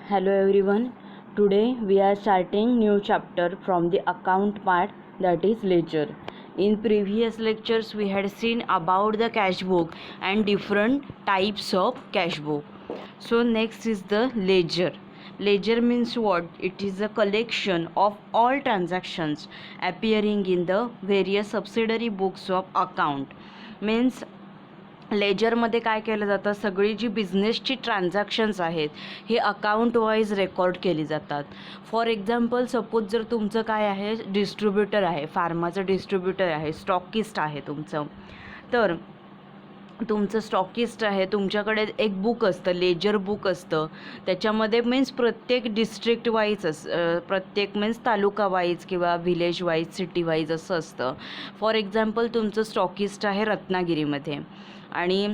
Hello everyone. Today we are starting new chapter from the account part, that is ledger. In previous lectures we had seen about the cash book and different types of cash book. So next is the ledger. Ledger means what? It is a collection of all transactions appearing in the various subsidiary books of account. Means लेजरमध्ये काय केलं जातं, सगळी जी बिझनेसची transactions आहेत हे account wise record केली जातात. फॉर एक्झाम्पल सपोज जर तुमचं काय आहे, डिस्ट्रीब्युटर आहे, फार्माचं डिस्ट्रीब्युटर आहे, स्टॉकिस्ट आहे तुमचं, तर तुमचं स्टॉकिस्ट आहे, तुमच्याकडे एक बुक असतं, लेजर बुक असतं. त्याच्यामध्ये मीन्स प्रत्येक डिस्ट्रिक्ट वाईज प्रत्येक मीन्स तालुका वाईज किंवा विलेज वाईज, सिटी वाईज असं असतं. फॉर एक्झाम्पल तुमचं स्टॉकिस्ट आहे रत्नागिरीमध्ये आणि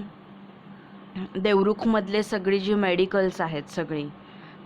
देवरुखमधले सगळी जी मेडिकल्स आहेत सगळी,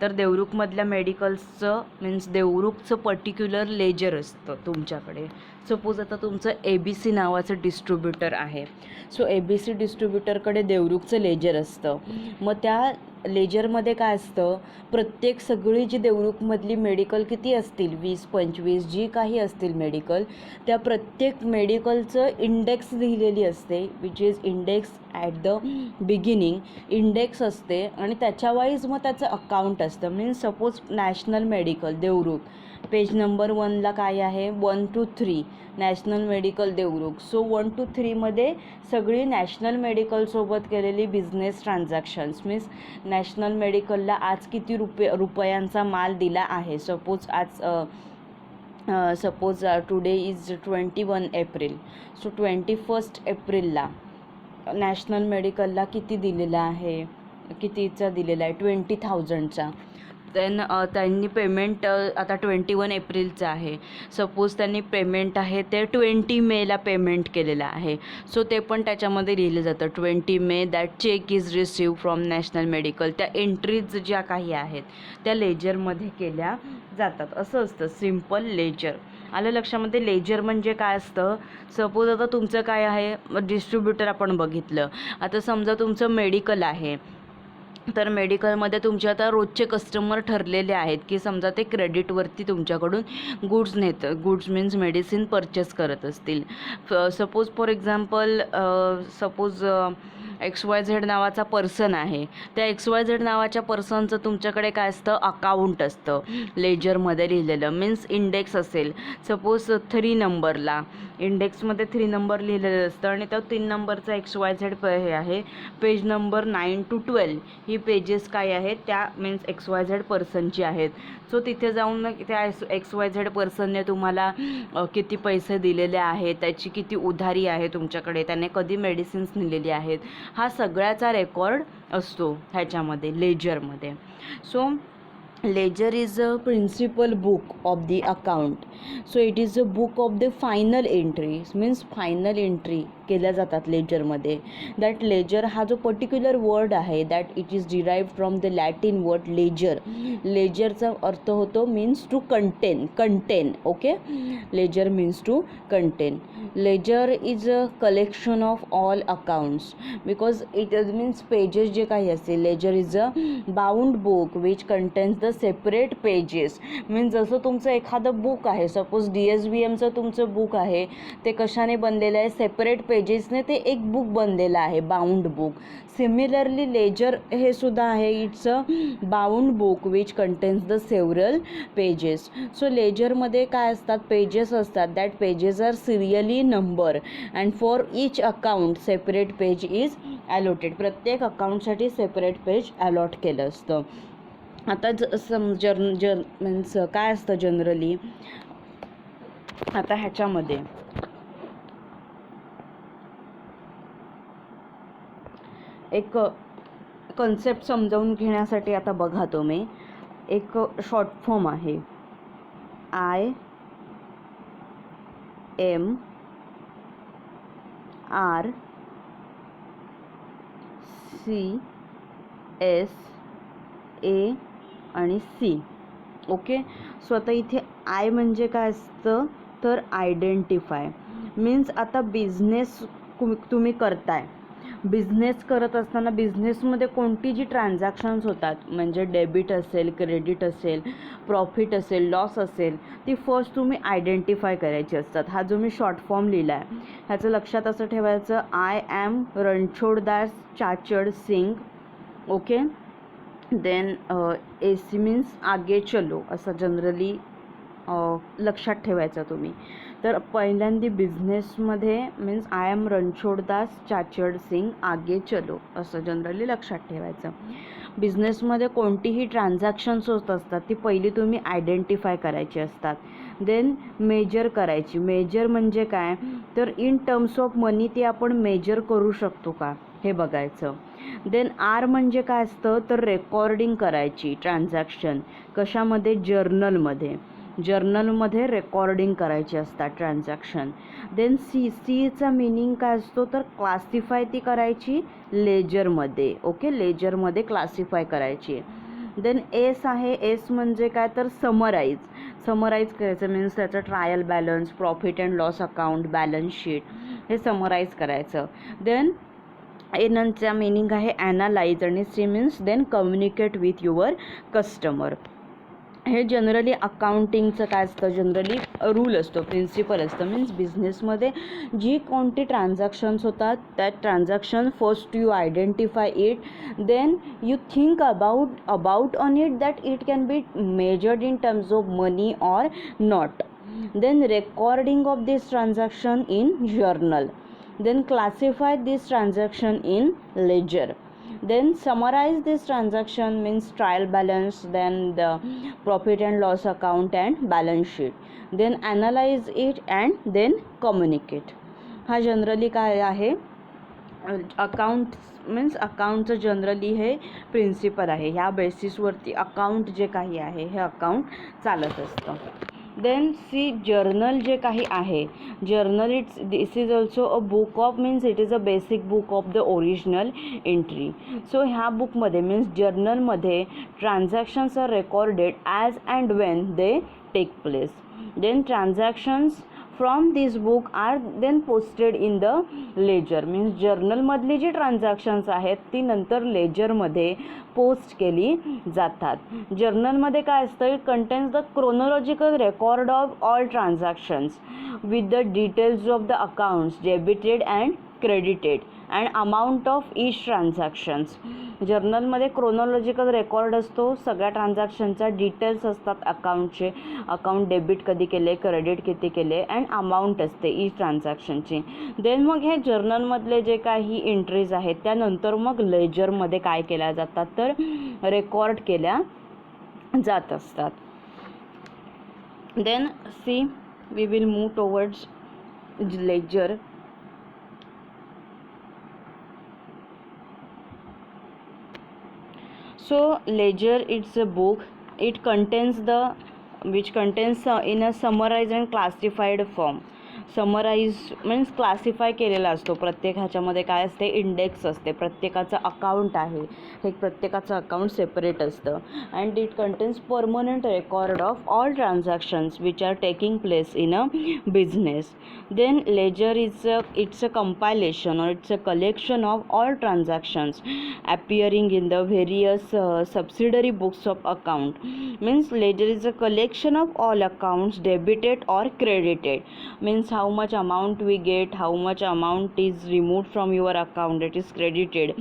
तर देवरुखमधल्या मेडिकल्सचं मीन्स देवरुखचं पर्टिक्युलर लेजर असतं तुमच्याकडे. सपोज आता तुमचं ABC नावाचं डिस्ट्रीब्युटर आहे, सो ABC डिस्ट्रीब्युटरकडे देवरुखचं लेजर असतं. मग त्या लेजरमध्ये काय असतं, प्रत्येक सगळी जी देवरुखमधली मेडिकल किती असतील, 20-25 जी काही असतील मेडिकल, त्या प्रत्येक मेडिकलचं इंडेक्स लिहिलेली असते, which is index at the beginning. Index असते आणि त्याच्या वाईज मग त्याचं अकाउंट असतं. Means suppose national medical Devrukh, page number 1ला काय आहे, 1 to 3 national medical Devrukh. So 1 to 3मध्ये सगळी नॅशनल मेडिकलसोबत केलेली बिझनेस ट्रान्झॅक्शन्स. मीन्स नॅशनल मेडिकलला आज किती रुपयांचा माल दिला आहे. Suppose today is 21 April, so 21 एप्रिलला नॅशनल मेडिकलला किती दिलेला आहे, कितीचा दिलेला आहे, 20,000चा. त्यांनी पेमेंट आता 21 एप्रिलचं आहे, सपोज त्यांनी पेमेंट आहे ते 20 मेला पेमेंट केलेलं आहे. सो ते पण त्याच्यामध्ये लिहिलं जातं, 20 May that cheque is receive from National Medical. त्या एंट्रीज ज्या काही आहेत त्या लेजरमध्ये केल्या जातात. असं असतं सिम्पल लेजर. आलं लक्षामध्ये. लेजर म्हणजे काय असतं, सपोज आता तुमचं काय आहे, डिस्ट्रीब्युटर आपण बघितलं. आता समजा तुमचं मेडिकल आहे, तर मेडिकलमध्ये तुमचे आता रोजचे कस्टमर ठरलेले आहेत की समजा ते क्रेडिटवरती तुमच्याकडून गुड्स नेतं, गुड्स मीन्स मेडिसिन परचेस करत असतील. Suppose for example suppose XYZ नावाचा पर्सन आहे, त्या XYZ नावाच्या पर्सनचं तुमच्याकडे काय असतं, अकाउंट असतं लेजरमध्ये लिहिलेलं. मीन्स इंडेक्स असेल सपोज 3 नंबरला, इंडेक्समध्ये 3 नंबर लिहिलेलं असतं आणि त्या 3 नंबरचा XYZ हे आहे, page number 9 to 12 he pages काय आहेत, त्या मीन्स XYZ पर्सनची आहेत. सो तिथे जाऊन त्या XYZ पर्सनने तुम्हाला किती पैसे दिलेले आहेत, त्याची किती उधारी आहे तुमच्याकडे, त्याने कधी मेडिसिन्स नेलेली आहेत, हा सगळ्याचा रेकॉर्ड असतो ह्याच्यामध्ये लेजरमध्ये. So ledger is a principal book of the account. So it is a book of the final entry, means final entry केल्या जातात लेजरमध्ये. दॅट लेजर हा जो पर्टिक्युलर वर्ड आहे that it is derived from the Latin word ledger. लेजरचा अर्थ होतो means to contain. Okay, ledger means to contain. Ledger is a collection of all accounts because it means pages जे काही असतील. Ledger is a bound book which contains the separate pages. Means जसं तुमचं एखादं book आहे, suppose DSBMचं तुमचं book आहे, ते कशाने बनलेलं आहे, सेपरेट पेजेसने ते एक बुक बनलेलं आहे, बाउंड बुक. सिमिलरली लेजर हे सुद्धा आहे, it's a bound book which contains the several pages. So लेजरमध्ये काय असतात, पेजेस असतात. That pages are serially number and for each account separate page is allotted. प्रत्येक अकाउंटसाठी सेपरेट पेज अलॉट केलं असतं. आता मीन्स काय असतं जनरली, आता ह्याच्यामध्ये एक कन्सेप्ट समजावून घेण्यासाठी आता बघा तुम्ही, एक शॉर्ट फॉर्म आहे IMRCSA आणि C. ओके, सो आता इथे आय म्हणजे काय असतं, तर आयडेंटिफाय. मीन्स आता बिझनेस तुम्ही करताय, बिझनेस करत असताना बिझनेसमध्ये कोणती जी ट्रान्झॅक्शन्स होतात, म्हणजे डेबिट असेल, क्रेडिट असेल, प्रॉफिट असेल, लॉस असेल, ती फर्स्ट तुम्ही आयडेंटिफाय करायची असतात. हा जो मी शॉर्ट फॉर्म लिहिला आहे ह्याचं लक्षात असं ठेवायचं, I am Ranchhoddas Chachad Singh. Okay. Then AC means आगे चलो, असं जनरली लक्षात ठेवायचं तुम्ही. तर पहिल्यांदा बिझनेसमध्ये means I am Ranchhoddas Chachad Singh आगे चलो, असं जनरली लक्षात ठेवायचं. बिझनेसमध्ये कोणतीही ट्रान्झॅक्शन्स होत असतात ती पहिली तुम्ही आयडेंटिफाय करायची असतात. देन मेजर करायची. मेजर म्हणजे काय, तर इन टर्म्स ऑफ मनी ती आपण मेजर करू शकतो का हे बघायचं. देन आर म्हणजे काय असतं, तर रेकॉर्डिंग करायची ट्रान्झॅक्शन. कशामध्ये, जर्नलमध्ये रेकॉर्डिंग करायची असतात ट्रान्झॅक्शन. देन सीचा मीनिंग काय असतो, तर क्लासिफाय ती करायची लेजरमध्ये. ओके, लेजरमध्ये क्लासिफाय करायची. देन एस आहे, एस म्हणजे काय, तर समराईज करायचं. मीन्स त्याचं trial balance, profit and loss account, balance sheet हे समराईज करायचं. देन एनचा मीनिंग आहे ॲनालाइज आणि C means then communicate with your customer. हे जनरली अकाउंटिंगचं काय असतं, जनरली रूल असतो, प्रिन्सिपल असतं. मीन्स बिझनेसमध्ये जी कोणती ट्रान्झॅक्शन्स होतात त्या transaction first you identify it, then you think about on it that it can be measured in terms of money or not. Then recording of this transaction in journal. Then classify this transaction in ledger. Then summarize this transaction means trial balance, then the profit and loss account and balance sheet. Then analyze it and then communicate. हा generally काय आहे, account means अकाउंटचं generally हे principal आहे. ह्या बेसिसवरती account जे काही आहे हे अकाउंट चालत असतं. देन सी जर्नल जे काही आहे, journal this is also a book of means it is a basic book of the original entry. So ह्या बुकमध्ये मीन्स जर्नलमध्ये transactions are recorded as and when they take place. Then transactions from this book are then posted in the ledger. Means जर्नलमधली जी transactions आहेत ती नंतर लेजरमध्ये post केली जातात. जर्नलमध्ये काय असतं, it contains the chronological record of all transactions with the details of the accounts debited and credited and amount of each transactions. जर्नलमध्ये क्रोनॉलॉजिकल रेकॉर्ड असतो, सगळ्या ट्रान्झॅक्शनचा डिटेल्स असतात अकाउंटचे, अकाउंट डेबिट कधी केले, क्रेडिट किती केले अँड अमाऊंट असते ईच ट्रान्झॅक्शनची. देन मग हे जर्नलमधले जे काही एंट्रीज आहेत त्यानंतर मग लेजरमध्ये काय केल्या जातात, तर रेकॉर्ड केल्या जात असतात. Then C we will move towards ledger. So ledger, it's a book. It contains in a summarized and classified form. Summarise means classify केलेला असतो. प्रत्येक ह्याच्यामध्ये काय असते, इंडेक्स असते, प्रत्येकाचं अकाउंट आहे, हे प्रत्येकाचं अकाउंट सेपरेट असतं. And it contains permanent record of all transactions which are taking place in a business. Then ledger it's a compilation or it's a collection of all transactions appearing in the various subsidiary books of account. Means ledger is a collection of all accounts debited or credited. Means how much amount we get, how much amount is removed from your account, it is credited.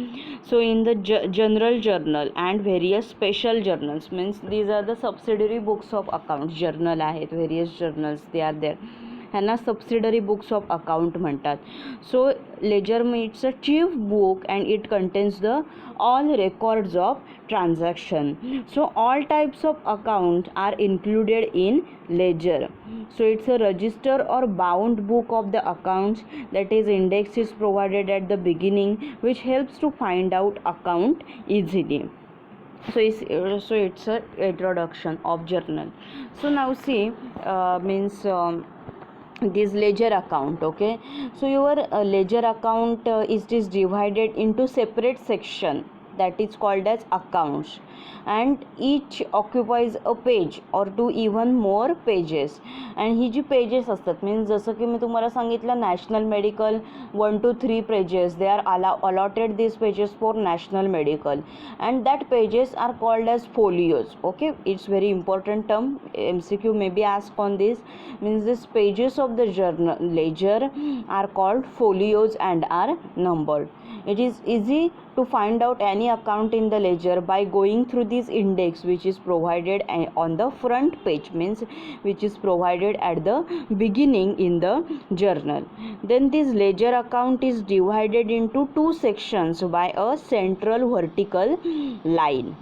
So in the general journal and various special journals, means these are the subsidiary books of accounts. journal आहेत, various journals they are there, ह्यांना subsidiary books of account म्हणतात. So ledger it's a chief book and it contains the all records of transaction. So all types of account are included in ledger. So it's a register or bound book of the accounts that is index is provided at the beginning which helps to find out account easily. So it's a introduction of journal. So now see means this ledger account. Okay, so your ledger account is divided into separate section. that is called as accounts, and each occupies a page or two even more pages. and ही जी pages असतात means जसं की मी तुम्हाला सांगितलं national medical 1 to 3 pages, they are allotted these pages for national medical, and that pages are called as folios. Okay, it's very important term, MCQ may be asked on this. Means these pages of the journal ledger are called folios and are numbered. It is easy to find out any account in the ledger by going through this index which is provided on the front page, means which is provided at the beginning in the journal. Then this ledger account is divided into two sections by a central vertical line.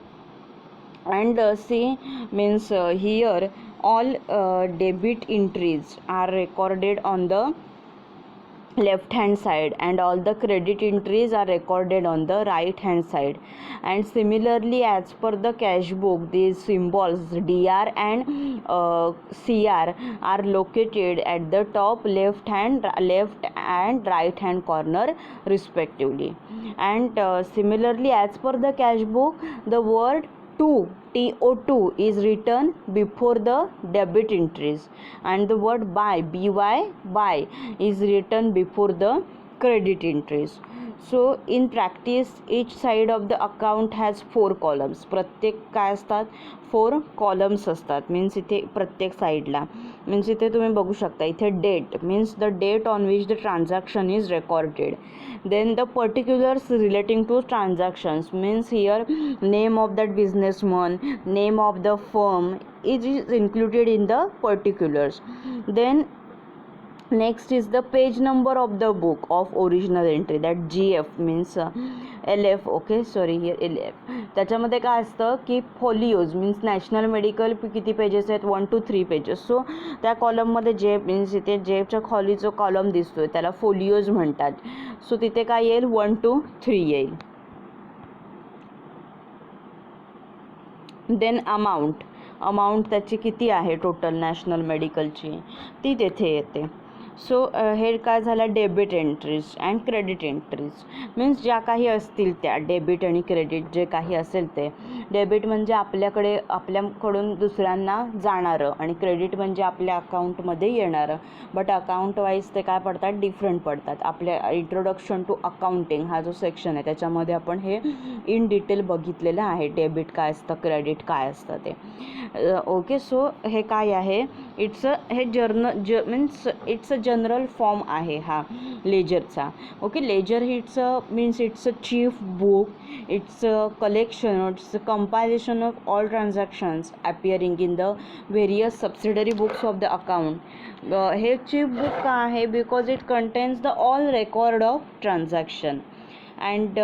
And see, means here all debit entries are recorded on the left hand side and all the credit entries are recorded on the right hand side. And similarly, as per the cash book, these symbols dr and cr are located at the top left and right hand corner respectively. And similarly, as per the cash book, the word TO2 is written before the debit entries, and the word buy is written before the credit entries. So in practice, each side of the account has 4 columns. प्रत्येक काय असतात 4 columns असतात. Means इथे प्रत्येक साईडला means इथे तुम्ही बघू शकता, इथे date means the date on which the transaction is recorded. Then the particulars relating to transactions, means here name of that businessman, name of the firm is included in the particulars. Then next is the page number of the book of original entry, that GF means LF. Okay sorry here LF. त्याच्यामध्ये काय असतं की फोलिओज means national medical किती pages आहेत 1 to 3 pages. So त्या कॉलममध्ये जे means इथे जेच्या खाली जो कॉलम दिसतोय त्याला फोलिओज म्हणतात. सो तिथे काय येईल 1 to 3 येईल. देन अमाऊंट त्याची किती आहे टोटल नॅशनल मेडिकलची ती तेथे येते. सो हे काय झालं debit entries and credit entries. Means ज्या काही असतील त्या डेबिट आणि क्रेडिट जे काही असेल ते. डेबिट म्हणजे आपल्याकडून दुसऱ्यांना जाणारं आणि क्रेडिट म्हणजे आपल्या अकाउंटमध्ये येणारं. बट अकाउंट वाईज ते काय पडतात डिफरंट पडतात. आपल्या इंट्रोडक्शन टू अकाउंटिंग हा जो सेक्शन आहे त्याच्यामध्ये आपण हे इन डिटेल बघितलेलं आहे, डेबिट काय असतं क्रेडिट काय असतं ते. ओके सो हे काय आहे इट्स हे means it's a general form आहे हा लेजरचा. Okay ledger it's a chief book, it's a collection, it's a compilation of all transactions appearing in the various subsidiary books of the account. हे chief book का आहे because it contains the all record of transaction and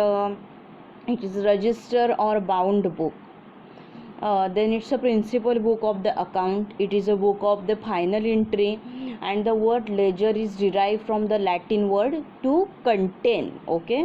it is register or bound book. Then it's a principal book of the account. It is a book of the final entry, and the word ledger is derived from the Latin word to contain. Okay,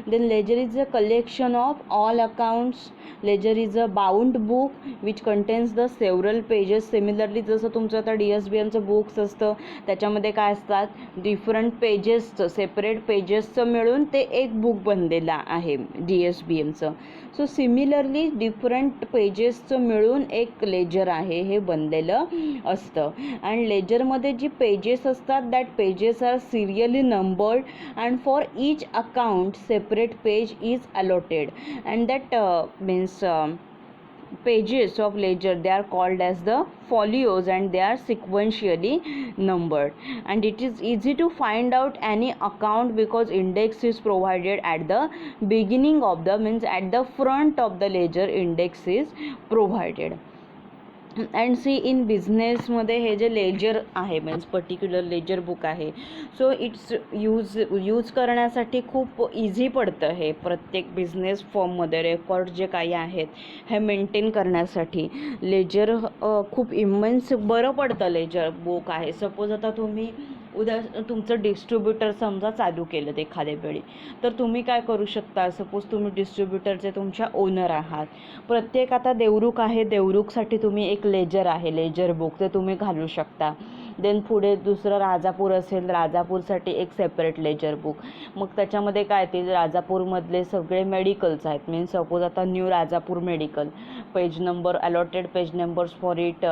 then ledger is a collection of all accounts. Ledger is a bound book which contains the several pages. Similarly जसं तुमचं आता DSBMचं books असतं त्याच्यामध्ये काय असतात different पेजेसचं separate पेजेसचं मिळून ते एक बुक बनलेलं आहे DSBMचं. सो सिमिलरली डिफरंट पेजेसचं मिळून एक लेजर आहे हे बनलेलं असतं. अँड लेजरमध्ये जी पेजेस असतात that pages are serially numbered and for each account separate page is allotted and that means pages of ledger they are called as the folios and they are sequentially numbered. And it is easy to find out any account because index is provided at the beginning of the means at the front of the ledger index is provided. And C in बिझनेसमध्ये हे जे ledger आहे means particular ledger book आहे so it's use करण्यासाठी खूप easy पडतं. हे प्रत्येक बिझनेस फॉर्ममध्ये रेकॉर्ड जे काही आहेत हे मेंटेन करण्यासाठी लेजर खूप इमेन्स बरं पडतं. लेजर बुक आहे सपोज आता तुम्ही उद्या तुमचं डिस्ट्रीब्युटर समजा चालू केलं एखाद्या वेळी तर तुम्ही काय करू शकता. सपोज तुम्ही डिस्ट्रीब्युटरचे तुमच्या ओनर आहात. प्रत्येक आता देवरुख आहे देवरुखसाठी तुम्ही एक लेजर आहे लेजर बुक ते तुम्ही घालू शकता. देन पुढे दुसरं राजापूर असेल, राजापूरसाठी एक सेपरेट लेजर बुक. मग त्याच्यामध्ये काय ते राजापूरमधले सगळे मेडिकल्स आहेत. मीन्स सपोज आता new Rajapur medical, page number allotted page numbers for it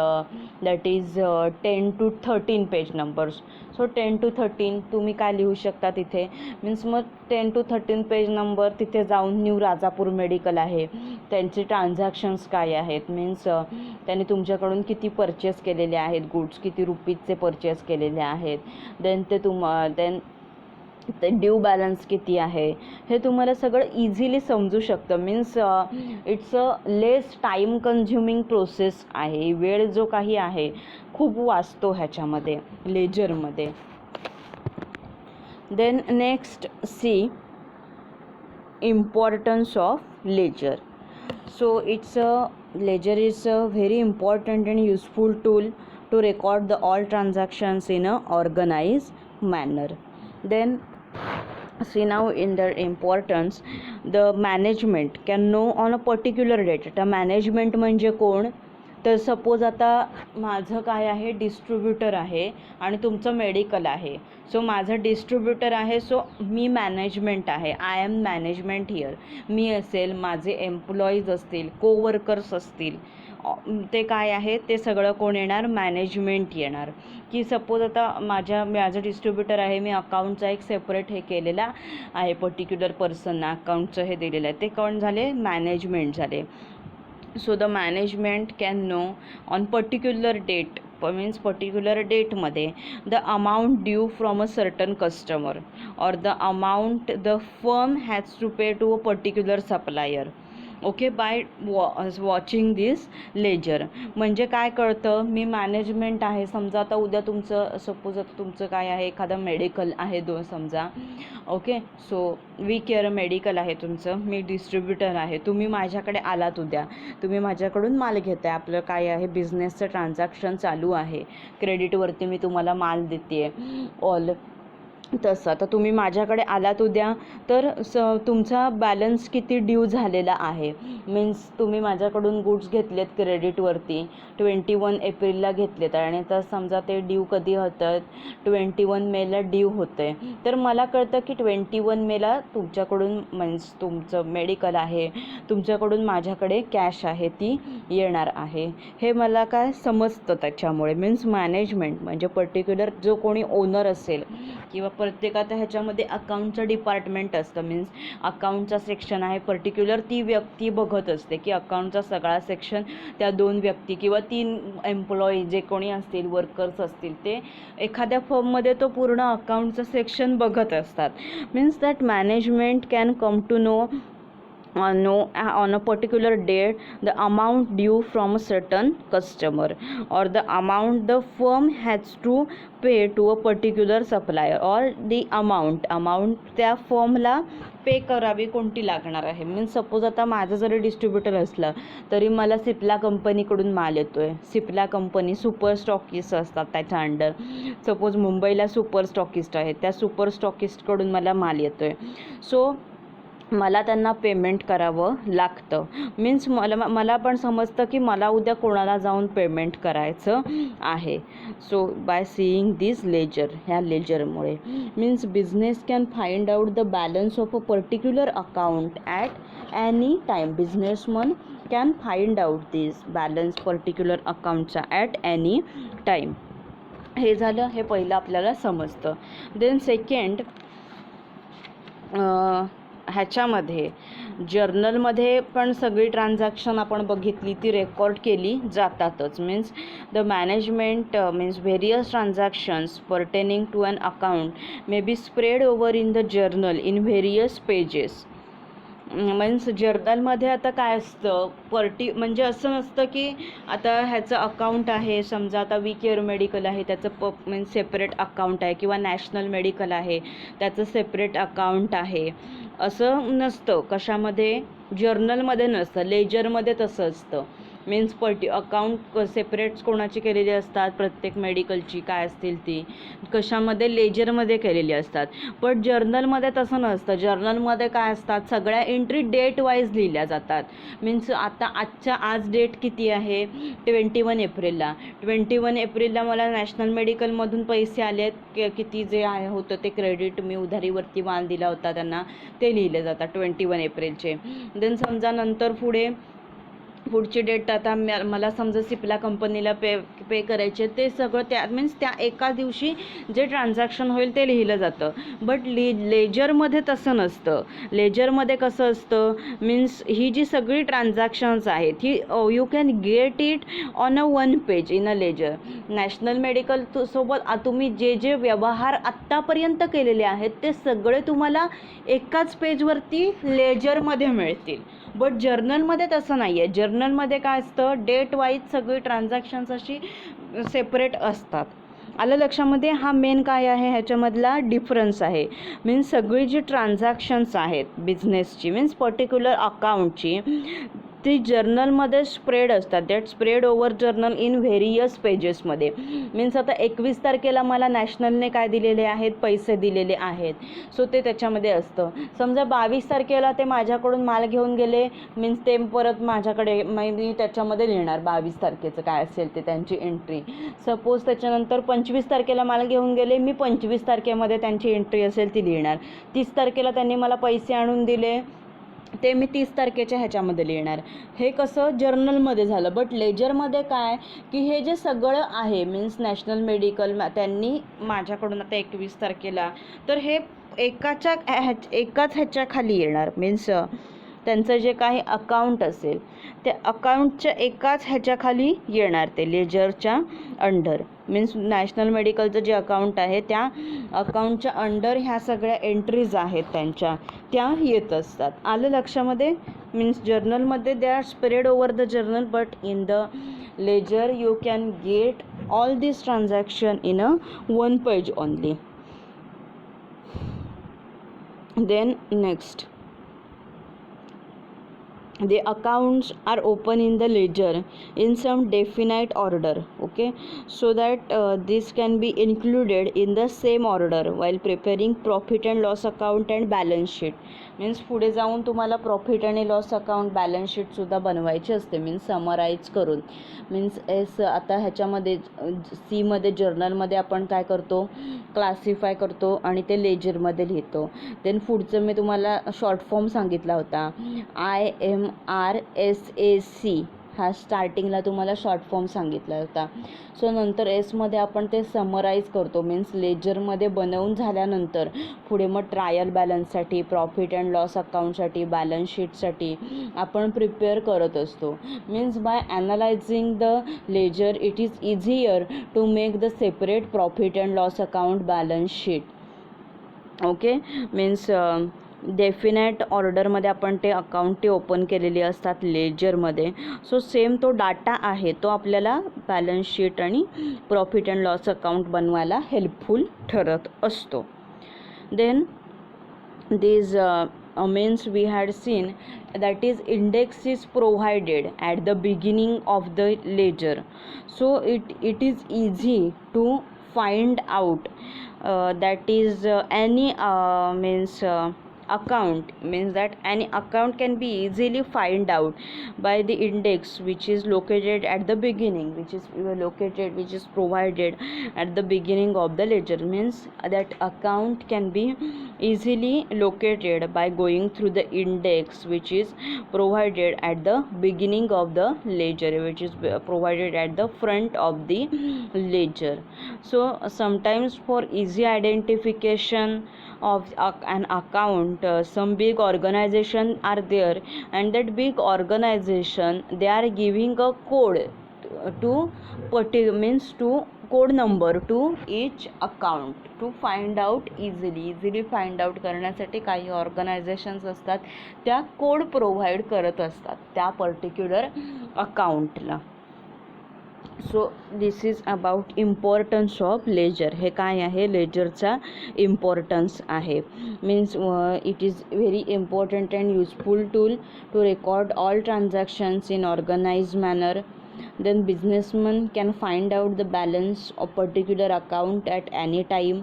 that is 10 to 13 page numbers. So 10 to 13 तुम्ही काय लिहू शकता तिथे. मीन्स मग 10 to 13 पेज नंबर तिथे जाऊन न्यू राजापूर मेडिकल आहे, त्यांचे ट्रान्झॅक्शन्स काय आहेत, मीन्स त्यांनी तुमच्याकडून किती परचेस केलेले आहेत, गुड्स किती रुपीजचे परचेस केलेले आहेत, देन ते देन ते ड्यू बॅलन्स किती आहे, हे तुम्हाला सगळं इझिली समजू शकतं. Means it's a less time consuming process आहे. वेळ जो काही आहे खूप वाचतो ह्याच्यामध्ये लेजरमध्ये. Then next C importance of ledger. So ledger is a very important and useful tool to record the all transactions in a organized manner. Then see now in their importance, the management can know on a particular date. आता management म्हणजे कोण, तर suppose आता माझं काय आहे, distributor आहे आणि तुमचं मेडिकल आहे. सो माझं डिस्ट्रीब्युटर आहे, सो मी मॅनेजमेंट आहे, आय एम मॅनेजमेंट हिअर. मी असेल, माझे एम्प्लॉईज असतील, कोवर्कर्स असतील, ते काय आहे ते सगळं कोण येणार, मॅनेजमेंट येणार. की सपोज आता माझं डिस्ट्रीब्युटर आहे, मी अकाउंटचा एक सेपरेट हे केलेला आहे, पर्टिक्युलर पर्सनना अकाउंटचं हे दिलेलं आहे, ते कोण झाले, मॅनेजमेंट झाले. So the management can know on particular date, means particular date मध्ये the amount due from a certain customer or the amount the firm has to pay to a particular supplier. Okay, by watching this ledger. म्हणजे काय कळतं, मी management आहे. समजा आता उद्या तुमचं suppose आता तुमचं काय आहे, एखादं मेडिकल आहे समजा, okay. So we care medical आहे तुमचं, मी डिस्ट्रीब्युटर आहे. तुम्ही माझ्याकडे आलात उद्या, तुम्ही माझ्याकडून माल घेताय, आपलं काय आहे, बिझनेसचं ट्रान्झॅक्शन चालू आहे, क्रेडिटवरती मी तुम्हाला माल देते ऑल. तसं आता तुम्ही माझ्याकडे आलात उद्या, तर तुमचा बॅलन्स किती ड्यू झालेला आहे. मीन्स तुम्ही माझ्याकडून गुड्स घेतलेत क्रेडिटवरती, 21 एप्रिलला घेतलेत आणि तर समजा ते ड्यू कधी होतं, 21 मेला ड्यू होतं आहे. तर मला कळतं की 21 मेला तुमच्याकडून, मीन्स तुमचं मेडिकल आहे, तुमच्याकडून माझ्याकडे कॅश आहे ती येणार आहे. हे मला काय समजतं त्याच्यामुळे. मीन्स मॅनेजमेंट म्हणजे पर्टिक्युलर जो कोणी ओनर असेल, किंवा प्रत्येकात ह्याच्यामध्ये अकाउंटचं डिपार्टमेंट असतं. मीन्स अकाउंटचा सेक्शन आहे पर्टिक्युलर, ती व्यक्ती बघत असते की अकाउंटचा सगळा सेक्शन त्या 2 व्यक्ती किंवा 3 एम्प्लॉई जे कोणी असतील, वर्कर्स असतील, ते एखाद्या फर्ममध्ये तो पूर्ण अकाउंटचं सेक्शन बघत असतात. Means that management can come to know on a particular date the amount due from a certain customer or the amount the firm has to pay to a particular supplier or the amount त्या फर्मला पे करावी कोणती लागणार आहे. Means suppose आता माझं जरी distributor असलं तरी मला सिप्ला कंपनीकडून माल येतो आहे. सिप्ला कंपनी सुपर स्टॉकिस्ट असतात त्याच्या अंडर. सपोज मुंबईला सुपर स्टॉकिस्ट आहेत, त्या सुपर स्टॉकिस्टकडून मला माल येतो आहे. सो मला त्यांना पेमेंट करावं लागतं. मीन्स मला पण समजतं की मला उद्या कोणाला जाऊन पेमेंट करायचं आहे. So by seeing this ledger, ह्या लेजरमुळे means business can find out the balance of a particular account at any time. Businessman can find out this balance particular अकाउंटचा ॲट एनी टाईम. हे झालं, हे पहिलं आपल्याला समजतं. देन सेकंड, ह्याच्यामध्ये जर्नलमध्ये पण सगळी ट्रान्झॅक्शन आपण बघितली ती रेकॉर्ड केली जातातच. Means the management means various transactions pertaining to an account may be spread over in the journal in various pages. Means जर्नलमध्ये आता काय असतं, म्हणजे असं नसतं की आता ह्याचं अकाउंट आहे, समजा आता वी केअर मेडिकल आहे त्याचं मीन्स सेपरेट अकाउंट आहे, किंवा नॅशनल मेडिकल आहे त्याचं सेपरेट अकाउंट आहे, असं नसतं. कशामध्ये, जर्नलमध्ये नसतं. लेजरमध्ये तसं असतं. मीन्स अकाउंट सेपरेट्स कोणाची केलेली असतात, प्रत्येक मेडिकलची काय असतील ती कशामध्ये, लेजरमध्ये केलेली असतात. पण जर्नलमध्ये तसं नसतं. जर्नलमध्ये काय असतात, सगळ्या एंट्री डेट वाईज लिहिल्या जातात. मीन्स आता आज डेट किती आहे, 21 एप्रिलला. 21 एप्रिलला मला नॅशनल मेडिकलमधून पैसे आले आहेत, किती जे आहे होतं ते क्रेडिट मी उधारीवरती माल दिला होता त्यांना, ते लिहिले जातात 21 एप्रिलचे. देन समजा नंतर पुढची डेट आता मला समजा सिप्ला कंपनीला पे करायचे, ते सगळं त्या मीन्स त्या एका दिवशी जे ट्रान्झॅक्शन होईल ते लिहिलं जातं. बट लेजरमध्ये तसं नसतं. लेजरमध्ये कसं असतं, मीन्स ही जी सगळी ट्रान्झॅक्शन्स आहेत ही you can get it on a one page in a ledger. National Medical सोबत तुम्ही जे व्यवहार आत्तापर्यंत केलेले आहेत ते सगळे तुम्हाला एकाच पेजवरती लेजरमध्ये मिळतील. बट जर्नलमध्ये तसं नाही आहे. जर्नलमध्ये काय असतं, डेट वाईज सगळी ट्रान्झॅक्शन्स अशी सेपरेट असतात. आलं लक्षामध्ये, हा मेन काय आहे ह्याच्यामधला डिफरन्स आहे. मीन्स सगळी जी ट्रान्झॅक्शन्स आहेत बिझनेसची, मीन्स पर्टिक्युलर अकाउंटची, ती जर्नलमध्ये स्प्रेड असतात. That spread over journal in various पेजेसमध्ये. मीन्स आता 21 तारखेला मला नॅशनलने काय दिलेले आहेत, पैसे दिलेले आहेत, सो ते त्याच्यामध्ये असतं. समजा 22 तारखेला ते माझ्याकडून माल घेऊन गेले, मीन्स ते परत माझ्याकडे मी त्याच्यामध्ये लिहिणार 22 तारखेचं काय असेल ते त्यांची एंट्री. सपोज त्याच्यानंतर 25 तारखेला माल घेऊन गेले, मी 25 तारखेमध्ये त्यांची एंट्री असेल ती लिहिणार. 30 तारखेला त्यांनी मला पैसे आणून दिले, ते मी 30 तारखेच्या ह्याच्यामध्ये लिहिणार. हे कसं जर्नलमध्ये झालं. बट लेजरमध्ये काय की हे जे सगळं आहे, मीन्स नॅशनल मेडिकल त्यांनी माझ्याकडून आता 21 तारखेला, तर हे एकाच ह्याच्याखाली येणार. मीन्स त्यांचं जे काही अकाउंट असेल त्या अकाउंटच्या एकाच ह्याच्याखाली येणार ते लेजरच्या अंडर. मीन्स नॅशनल मेडिकलचं जे अकाउंट आहे त्या अकाउंटच्या अंडर ह्या सगळ्या एंट्रीज आहेत त्यांच्या, त्या येत असतात. आलं लक्षामध्ये. मीन्स जर्नलमध्ये they are spread over the journal, but in the ledger you can get all this transaction in a one page only. Then next, the accounts are open in the ledger in some definite order, okay, so that this can be included in the same order while preparing profit and loss account and balance sheet. Means पुढे जाऊन तुम्हाला profit आणि loss account balance शीटसुद्धा बनवायची असते, means summarise करून. Means आता ह्याच्यामध्ये सीमध्ये जर्नलमध्ये आपण काय करतो, क्लासिफाय करतो आणि ते लेजरमध्ये लिहितो. देन पुढचं मी तुम्हाला शॉर्ट फॉर्म सांगितला होता, IMRSAC, हा स्टार्टिंगला तुम्हाला शॉर्ट फॉर्म सांगितला होता. सो नंतर एसमध्ये आपण ते समराईज करतो. मीन्स लेजरमध्ये बनवून झाल्यानंतर पुढे मग ट्रायल बॅलन्ससाठी, प्रॉफिट अँड लॉस अकाउंटसाठी, बॅलन्स शीटसाठी आपण प्रिपेअर करत असतो. Means by analysing the ledger it is easier to make the separate profit and loss account balance sheet. Okay, means definite ऑर्डरमध्ये आपण ते अकाउंट ते ओपन केलेली असतात लेजरमध्ये. सो सेम तो डाटा आहे तो आपल्याला बॅलन्स शीट आणि प्रॉफिट अँड लॉस अकाउंट बनवायला हेल्पफुल ठरत असतो. Then this means we had seen that is index is provided at the beginning of the ledger, so it is easy to find out that is any means account, means that any account can be easily find out by the index which is located at the beginning, which is provided at the beginning of the ledger. Means that account can be easily located by going through the index which is provided at the beginning of the ledger, which is provided at the front of the ledger. So sometimes for easy identification of an account, some big organization are there, and that big organization they are giving a code to means to code number to each account to find out easily find out करण्यासाठी काही organisations असतात त्या code provide करत असतात त्या particular अकाउंटला. So this is about importance of ledger. हे काय आहे, लेजरचा इम्पॉर्टन्स आहे. Means it is very important and useful tool to record all transactions in organised manner. Then businessman can find out the balance of particular account at any time.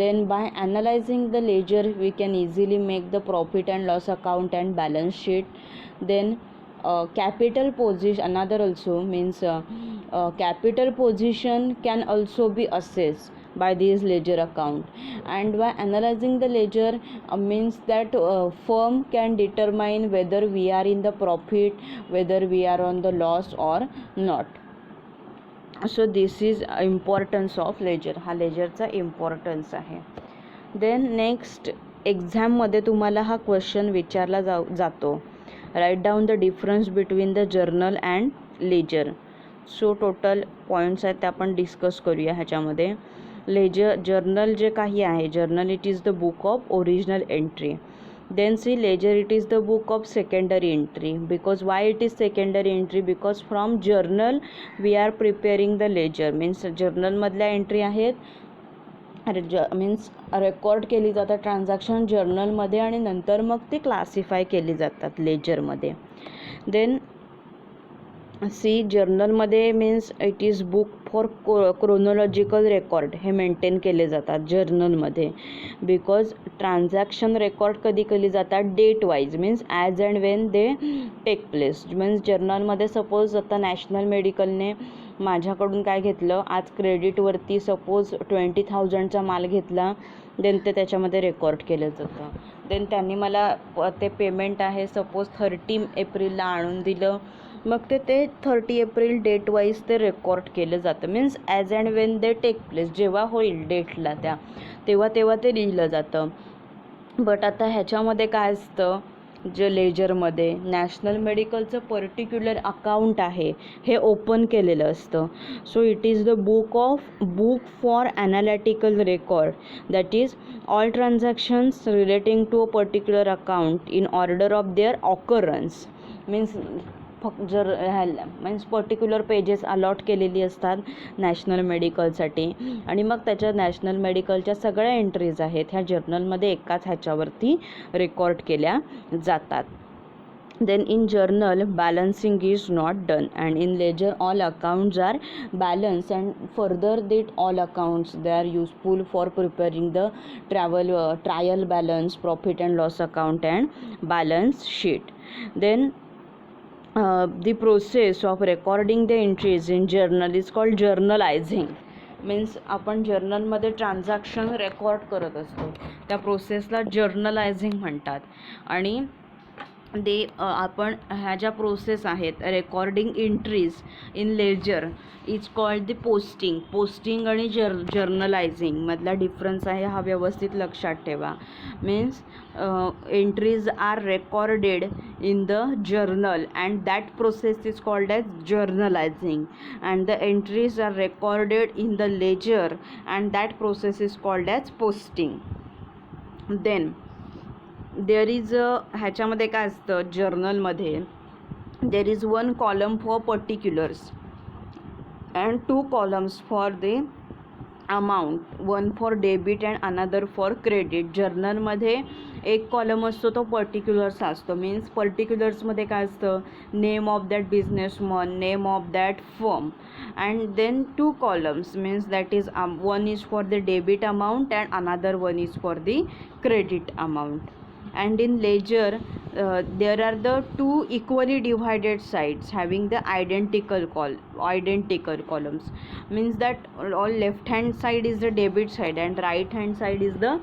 Then by analyzing the ledger we can easily make the profit and loss account and balance sheet. Then capital position, another also means capital position can also be assessed by this ledger account. And by analyzing the ledger means that firm can determine whether we are in the profit, whether we are on the loss or not. So this is importance of ledger. हा लेजरचा importance आहे. Then next एक्झाममध्ये तुम्हाला हा question विचारला जातो. Write down the difference between the journal and ledger. So total points आहेत ते आपण डिस्कस करूया ह्याच्यामध्ये. जर्नल जे काही आहे, journal it is the book of original entry. Then see ledger, it is the book of secondary entry. Because why it is secondary entry? Because from journal we are preparing the ledger. Means journal मधल्या entry आहेत, means record केली जातात transaction जर्नलमध्ये आणि नंतर मग ती classify केली जातात लेजरमध्ये. देन सी जर्नलमध्ये means it is book for chronological record हे मेंटेन केले जातात जर्नलमध्ये. बिकॉज ट्रान्झॅक्शन रेकॉर्ड कधी केली जातात, date wise means as and when they take place. Means जर्नलमध्ये सपोज आता नॅशनल मेडिकलने माझ्याकडून काय घेतलं, आज क्रेडिटवरती सपोज 20,000चा माल घेतला, देन ते त्याच्यामध्ये रेकॉर्ड केलं जातं. देन त्यांनी मला ते पेमेंट आहे सपोज 30 एप्रिलला आणून दिलं, मग ते 30 एप्रिल डेट वाईज ते रेकॉर्ड केलं जातं. Means as and when they take place, जेव्हा होईल डेटला तेव्हा ते लिहिलं जातं. बट आता ह्याच्यामध्ये काय असतं, जे लेजरमध्ये नॅशनल मेडिकलचं पर्टिक्युलर अकाउंट आहे हे ओपन केलेलं असतं. So it is the book for analytical record, that is all transactions relating to a particular account in order of their occurrence. Means means particular pages allot केलेली असतात national मेडिकलसाठी, आणि मग त्याच्या national मेडिकलच्या सगळ्या एंट्रीज आहेत ह्या जर्नलमध्ये एकाच ह्याच्यावरती रेकॉर्ड केल्या जातात. Then in journal balancing is not done, and in ledger all accounts are balanced, and further that all accounts they are useful for preparing the trial balance, profit and loss account and balance sheet. Then the process of recording the entries in journal is called journalizing. Means आपण जर्नलमध्ये transaction record करत असतो, त्या प्रोसेसला जर्नलायझिंग म्हणतात. आणि आपण ह्या ज्या प्रोसेस आहेत recording entries in ledger is called the posting आणि जर्नलायझिंग मधला डिफरन्स आहे हा व्यवस्थित लक्षात ठेवा. Means entries are recorded in the journal and that process is called as journalising, and the entries are recorded in the ledger and that process is called as posting. Then there is ह्याच्यामध्ये काय असतं, जर्नलमध्ये there is 1 column for particulars and 2 columns for the amount, 1 for debit and another for credit. जर्नलमध्ये एक column असतो तो particulars असतो. Means पर्टिक्युलर्समध्ये काय असतं, name of that businessman, name of that firm, and then 2 columns means that is 1 is for the debit amount and another 1 is for the credit amount. And in ledger there are the 2 equally divided sides having the identical columns. Means that all left hand side is the debit side and right hand side is the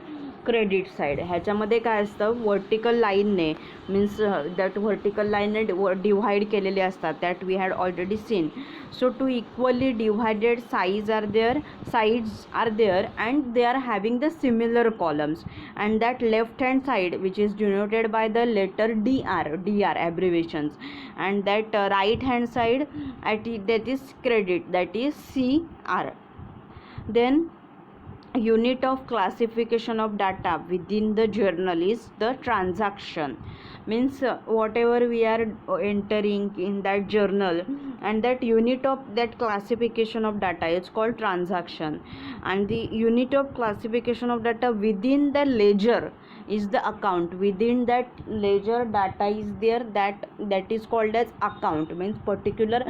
credit side. ह्याच्यामध्ये काय असतं, vertical लाईनने means that vertical लाईनने divide केलेले असतात, that we had already seen. So 2 equally divided sides are there and they are having the similar columns, and that left hand side which is denoted by the letter DR abbreviations, and that right hand side that is credit, that is CR. Then unit of classification of data within the journal is the transaction. Means whatever we are entering in that journal and that unit of that classification of data is called transaction, and the unit of classification of data within the ledger is the account. Within that ledger data is there, that is called as account. means particular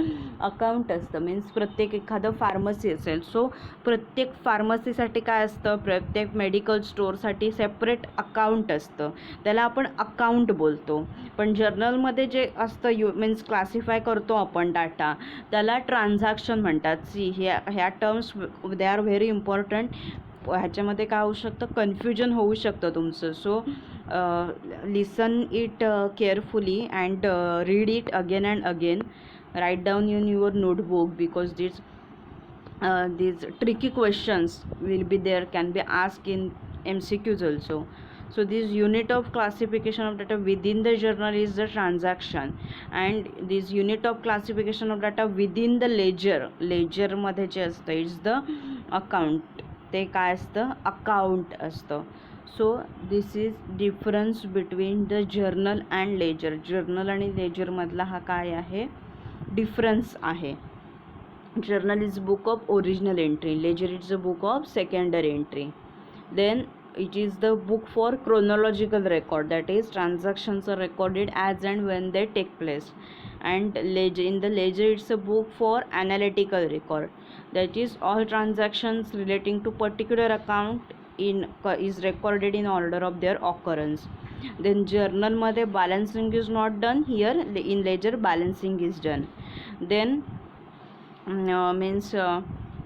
account असतं. Means प्रत्येक एखादं pharmacy असेल, so प्रत्येक फार्मसीसाठी काय असतं, प्रत्येक medical स्टोअरसाठी separate account असतं, त्याला आपण अकाउंट बोलतो. पण जर्नलमध्ये जे असतं मीन्स क्लासिफाय करतो आपण डाटा, त्याला ट्रान्झॅक्शन म्हणतात. सी ह्या terms they are very important. ह्याच्यामध्ये काय होऊ शकतं, कन्फ्युजन होऊ शकतं तुमचं. So listen it carefully and read it again and again. Write down in your notebook because these tricky questions will be there, can be asked in MCQs also. So this unit of classification of data within the journal is the transaction, and this unit of classification of data within the ledger मध्ये जे असतं it's the account. ते काय असतं, account असतं. So this is difference between the journal and ledger. Journal आणि लेजरमधला हा काय आहे, डिफरन्स आहे. Journal is book of original entry, ledger is a book of secondary entry. Then it is the book for chronological record, that is transactions are recorded as and when they take place. And in the ledger it's a book for analytical record, that is all transactions relating to particular account is recorded in order of their occurrence. Then journal मध्ये balancing is not done, here in ledger balancing is done. Then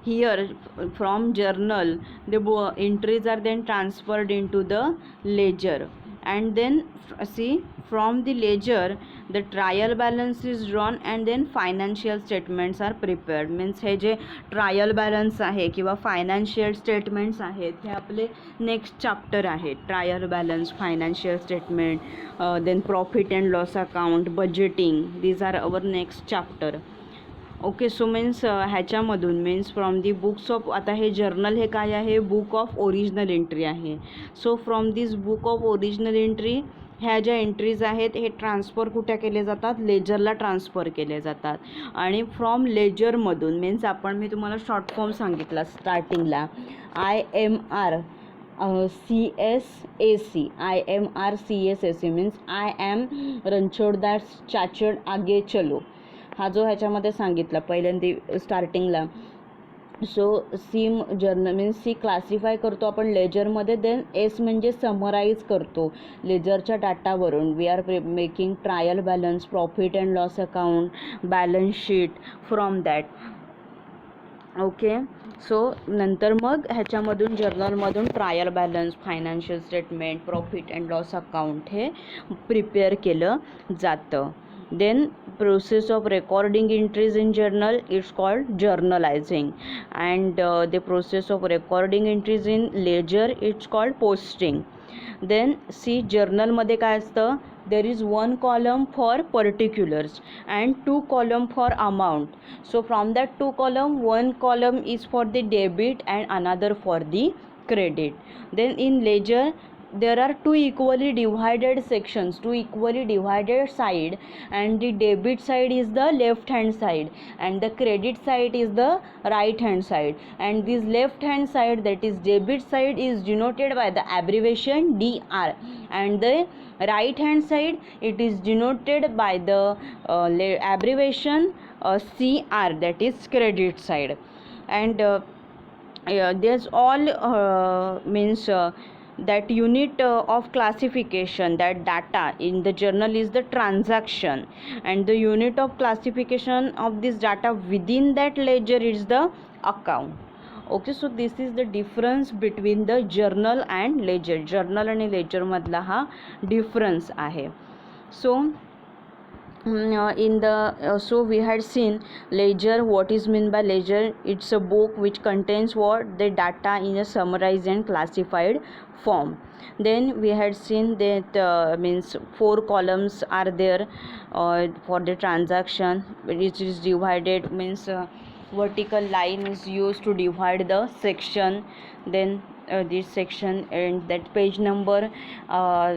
here from journal the entries are then transferred into the ledger, and then see from the ledger the trial balance is drawn and then financial statements are prepared. means हे जे trial balance आहे किंवा financial statements आहेत हे आपले next chapter आहे. Trial balance, financial statement, then profit and loss account, budgeting, these are our next chapter. Okay. So means ह्याच्यामधून means from the books of, आता हे जर्नल हे काय आहे, बुक ऑफ ओरिजिनल एंट्री आहे. So from this book of original entry ह्या ज्या entries आहेत हे ट्रान्सफर कुठे केले जातात, लेजरला ट्रान्सफर केले जातात. आणि फ्रॉम लेजरमधून मीन्स मी तुम्हाला शॉर्ट फॉर्म सांगितला स्टार्टिंगला, IMR CSAC, IMR CSAC means I am Ranchhoddas Chachad आगे चलो, हा जो ह्याच्यामध्ये सांगितला पहिल्यांदा स्टार्टिंगला. So C journal means C classify करतो आपण लेजरमध्ये. देन एस म्हणजे समराईज करतो लेजरच्या डाटावरून. We are making trial balance, profit and loss account, balance sheet from that. Okay. So नंतर मग ह्याच्यामधून जर्नलमधून trial balance, financial statement, profit and loss account हे प्रिपेअर केलं जातं. Then process of recording entries in journal, it's called journalizing, and the process of recording entries in ledger, it's called posting. Then see journal मध्ये काय असतं, there is one column for particulars and two column for amount. So from that two column, one column is for the debit and another for the credit. Then in ledger there are two equally divided sections, two equally divided side, and the debit side is the left hand side and the credit side is the right hand side. And this left hand side, that is debit side, is denoted by the abbreviation DR, and the right hand side it is denoted by the abbreviation CR, that is credit side. And there's all means that unit of classification, that data in the journal is the transaction, and the unit of classification of this data within that ledger is the account. Okay. So this is the difference between the journal and ledger. journal आणि ledger मधला हा difference आहे. So in the so we had seen ledger. What is meant by ledger? It's a book which contains what, the data in a summarized and classified form. Then we had seen that means 4 columns are there for the transaction, which is divided, means vertical line is used to divide the section. Then this section, and that page number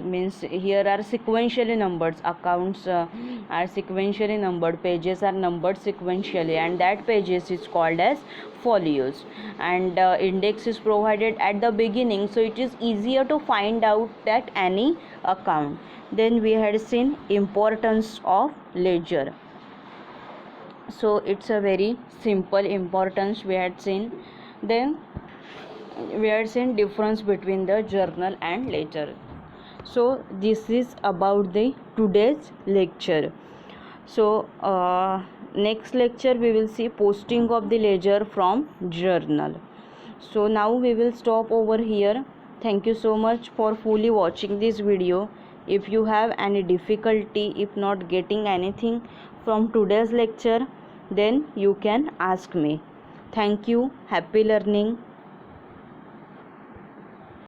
means here are sequentially numbered. Accounts are sequentially numbered, pages are numbered sequentially, and that pages is called as folios. And index is provided at the beginning, so it is easier to find out that any account. Then we had seen importance of ledger. So it's a very simple importance we had seen. Then we had seen difference between the journal and ledger. So this is about the today's lecture. So next lecture we will see posting of the ledger from journal. So now we will stop over here. Thank you so much for fully watching this video. If you have any difficulty, if not getting anything from today's lecture, then you can ask me. Thank you. Happy learning.